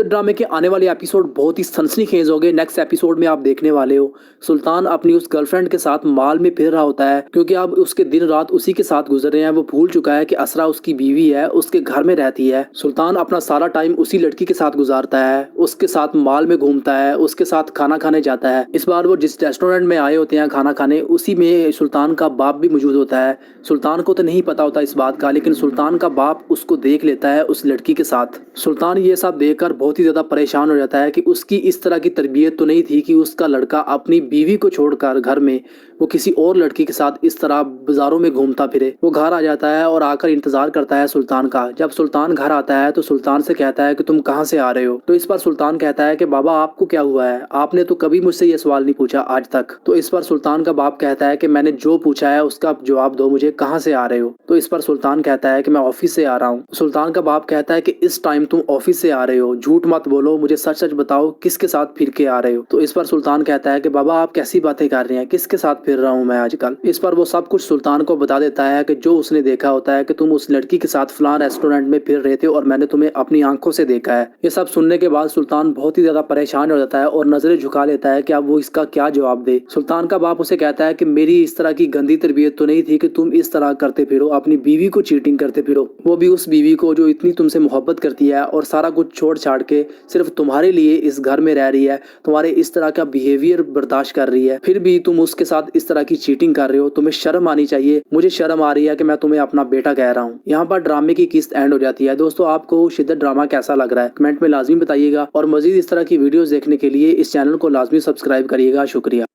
ड्रामे के आने वाले एपिसोड बहुत ही सनसनीखेज हो गए। नेक्स्ट एपिसोड में आप देखने वाले हो सुल्तान अपनी उस गर्लफ्रेंड के साथ माल में फिर रहा होता है, क्योंकि अब उसके दिन रात उसी के साथ गुजर रहे हैं। वो भूल चुका है कि असरा उसकी बीवी है, उसके घर में रहती है। सुल्तान अपना सारा टाइम उसी लड़की के साथ गुजारता है, उसके साथ माल में घूमता है, उसके साथ खाना खाने जाता है। इस बार वो जिस रेस्टोरेंट में आए होते हैं खाना खाने, उसी में सुल्तान का बाप भी मौजूद होता है। सुल्तान को तो नहीं पता होता इस बात का, लेकिन सुल्तान का बाप उसको देख लेता है उस लड़की के साथ। सुल्तान ये सब देखकर बहुत ही ज्यादा परेशान हो जाता है कि उसकी इस तरह की तरबियत तो नहीं थी कि उसका लड़का अपनी बीवी को छोड़कर घर में वो किसी और लड़की के साथ इस तरह बाजारों में घूमता फिरे। वो घर आ जाता है और आकर इंतजार करता है सुल्तान का। जब सुल्तान घर आता है तो सुल्तान से कहता है कि तुम कहाँ से आ रहे हो। तो इस पर सुल्तान कहता है कि बाबा आपको क्या हुआ है, आपने तो कभी मुझसे ये सवाल नहीं पूछा आज तक। तो इस पर सुल्तान का बाप कहता है कि मैंने जो पूछा है उसका जवाब दो मुझे, कहाँ से आ रहे हो। तो इस पर सुल्तान कहता है कि मैं ऑफिस से आ रहा हूँ। सुल्तान का बाप कहता है कि इस टाइम तुम ऑफिस से आ रहे हो, झूठ मत बोलो, मुझे सच सच बताओ किसके साथ फिर के आ रहे हो। तो इस पर सुल्तान कहता है कि बाबा आप कैसी बातें कर रहे हैं, किसके साथ फिर रहा हूँ मैं आजकल। इस पर वो सब कुछ सुल्तान को बता देता है कि जो उसने देखा होता है कि तुम उस लड़की के साथ फलां रेस्टोरेंट में फिर रहे थे और मैंने तुम्हें अपनी आंखों से देखा है। ये सब सुनने के बाद सुल्तान बहुत ही ज्यादा परेशान हो जाता है और नजरें झुका लेता है कि अब वो इसका क्या जवाब दे। सुल्तान का बाप उसे कहता है कि मेरी इस तरह की गंदी तरबियत तो नहीं थी कि तुम इस तरह करते फिरो, अपनी बीवी को चीटिंग करते फिरो, वो भी उस बीवी को जो इतनी तुमसे मोहब्बत करती है और सारा कुछ छोड़ छाड़ के सिर्फ तुम्हारे लिए इस घर में रह रही है, तुम्हारे इस तरह का बिहेवियर बर्दाश्त कर रही है, फिर भी तुम उसके साथ इस तरह की चीटिंग कर रहे हो। तुम्हें शर्म आनी चाहिए। मुझे शर्म आ रही है कि मैं तुम्हें अपना बेटा कह रहा हूँ। यहाँ पर ड्रामे की किस्त एंड हो जाती है। दोस्तों आपको शिद्दत ड्रामा कैसा लग रहा है कमेंट में लाजमी बताइएगा और मजीद इस तरह की वीडियोस देखने के लिए इस चैनल को लाजमी सब्सक्राइब करिएगा। शुक्रिया।